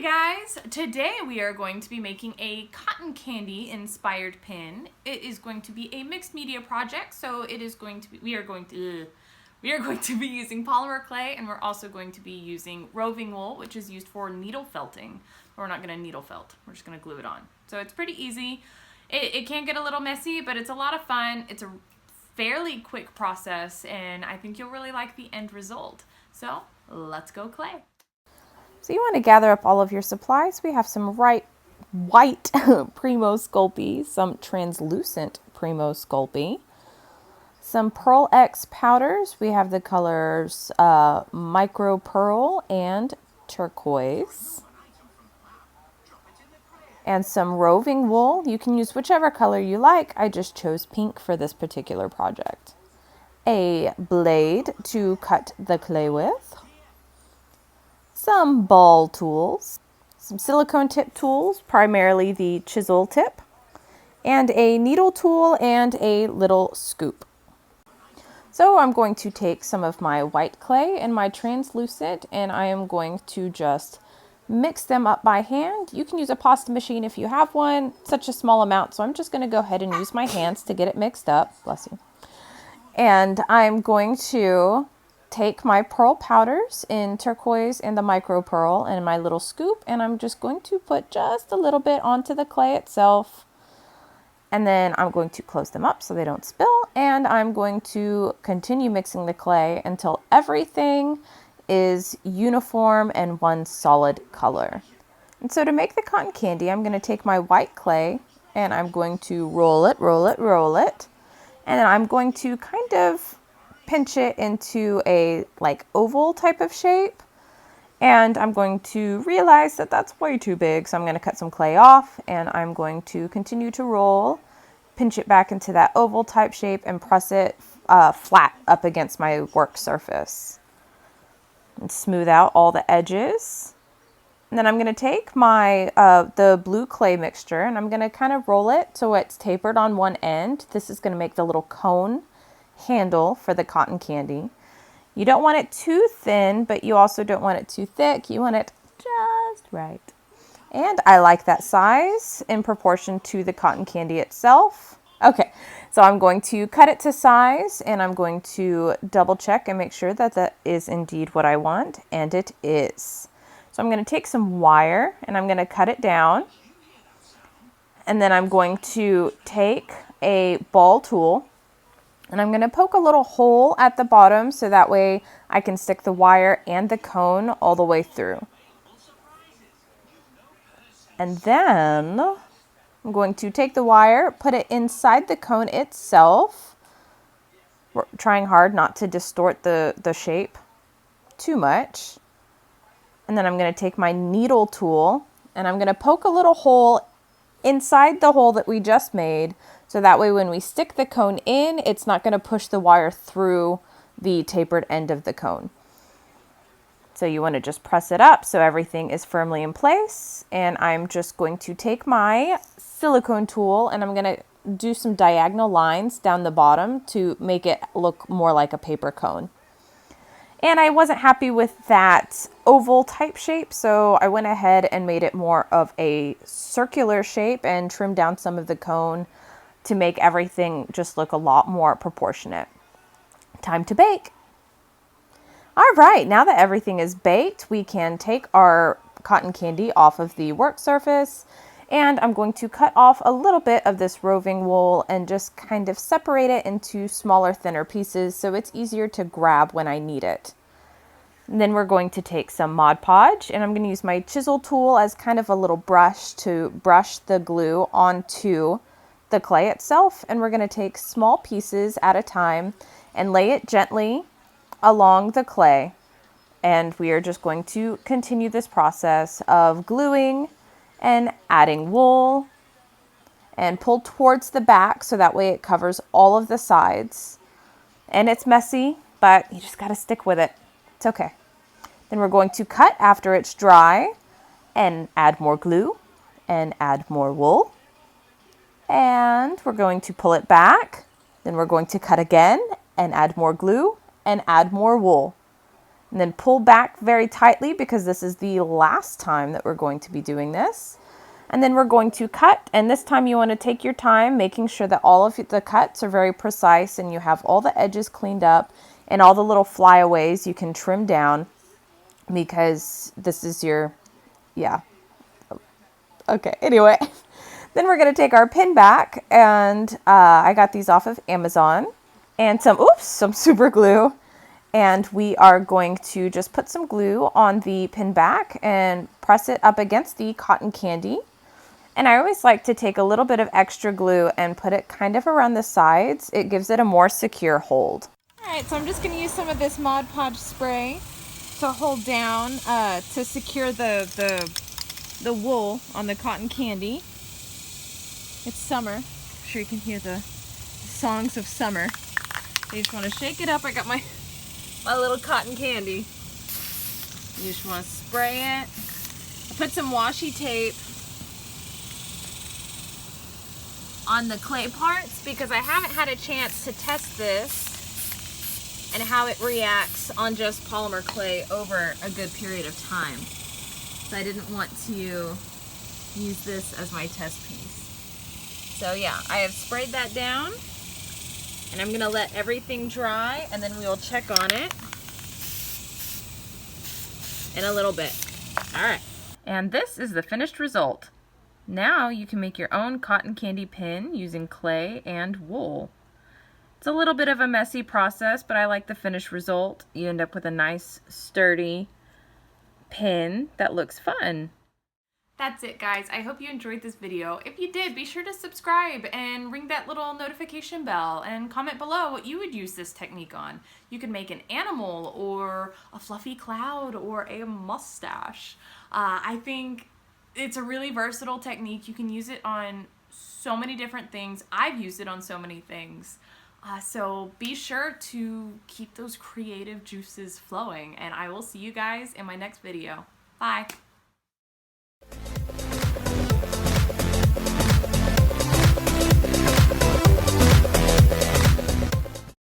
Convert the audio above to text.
Hi guys! Today we are going to be making a cotton candy inspired pin. It is going to be a mixed media project, so it is going to be we are going to be using polymer clay, and we're also going to be using roving wool, which is used for needle felting. But we're not going to needle felt. We're just going to glue it on. So it's pretty easy. It can get a little messy, but it's a lot of fun. It's a fairly quick process, and I think you'll really like the end result. So let's go clay. So you want to gather up all of your supplies. We have some white Primo Sculpey, some translucent Primo Sculpey, some Pearl X powders. We have the colors Micro Pearl and Turquoise. And some roving wool. You can use whichever color you like. I just chose pink for this particular project. A blade to cut the clay with. Some ball tools, some silicone tip tools, primarily the chisel tip, and a needle tool and a little scoop. So I'm going to take some of my white clay and my translucent, and I am going to just mix them up by hand. You can use a pasta machine if you have one, such a small amount, so I'm just going to go ahead and use my hands to get it mixed up. Bless you. And I'm going to take my pearl powders in turquoise and the micro pearl and my little scoop, and I'm just going to put just a little bit onto the clay itself, and then I'm going to close them up so they don't spill, and I'm going to continue mixing the clay until everything is uniform and one solid color. And so to make the cotton candy, I'm going to take my white clay and I'm going to roll it, and then I'm going to kind of pinch it into a like oval type of shape, and I'm going to realize that that's way too big, so I'm going to cut some clay off, and I'm going to continue to roll, pinch it back into that oval type shape, and press it flat up against my work surface and smooth out all the edges. And then I'm going to take my the blue clay mixture, and I'm going to kind of roll it so it's tapered on one end. This is going to make the little cone handle for the cotton candy. You don't want it too thin, but you also don't want it too thick. You want it just right. And I like that size in proportion to the cotton candy itself. Okay, so I'm going to cut it to size, and I'm going to double check and make sure that that is indeed what I want, and it is. So I'm going to take some wire and I'm going to cut it down, and then I'm going to take a ball tool and I'm going to poke a little hole at the bottom so that way I can stick the wire and the cone all the way through. And then I'm going to take the wire, put it inside the cone itself. We're trying hard not to distort the shape too much. And then I'm going to take my needle tool and I'm going to poke a little hole inside the hole that we just made, so that way when we stick the cone in, it's not going to push the wire through the tapered end of the cone. So you want to just press it up so everything is firmly in place. And I'm just going to take my silicone tool and I'm going to do some diagonal lines down the bottom to make it look more like a paper cone. And I wasn't happy with that oval type shape, so I went ahead and made it more of a circular shape and trimmed down some of the cone to make everything just look a lot more proportionate. Time to bake. All right, now that everything is baked, we can take our cotton candy off of the work surface, and I'm going to cut off a little bit of this roving wool and just kind of separate it into smaller, thinner pieces so it's easier to grab when I need it. And then we're going to take some Mod Podge, and I'm going to use my chisel tool as kind of a little brush to brush the glue onto the clay itself. And we're going to take small pieces at a time and lay it gently along the clay. And we are just going to continue this process of gluing and adding wool, and pull towards the back so that way it covers all of the sides. And it's messy, but you just got to stick with it. It's okay. Then we're going to cut after it's dry and add more glue and add more wool. And we're going to pull it back. Then we're going to cut again and add more glue and add more wool. And then pull back very tightly because this is the last time that we're going to be doing this. And then we're going to cut, and this time you want to take your time, making sure that all of the cuts are very precise and you have all the edges cleaned up and all the little flyaways you can trim down, because this is your, yeah. Okay, anyway. Then we're going to take our pin back, and I got these off of Amazon, and some super glue. And we are going to just put some glue on the pin back and press it up against the cotton candy. And I always like to take a little bit of extra glue and put it kind of around the sides. It gives it a more secure hold. All right, so I'm just going to use some of this Mod Podge spray to hold down to secure the wool on the cotton candy. It's summer. I'm sure you can hear the songs of summer. I just want to shake it up. I got my little cotton candy. You just want to spray it. I put some washi tape on the clay parts because I haven't had a chance to test this and how it reacts on just polymer clay over a good period of time. So I didn't want to use this as my test piece. So yeah, I have sprayed that down, and I'm gonna let everything dry, and then we will check on it in a little bit. All right. And this is the finished result. Now you can make your own cotton candy pin using clay and wool. It's a little bit of a messy process, but I like the finished result. You end up with a nice, sturdy pin that looks fun. That's it, guys. I hope you enjoyed this video. If you did, be sure to subscribe and ring that little notification bell and comment below what you would use this technique on. You could make an animal or a fluffy cloud or a mustache. I think it's a really versatile technique. You can use it on so many different things. I've used it on so many things. So be sure to keep those creative juices flowing, and I will see you guys in my next video. Bye.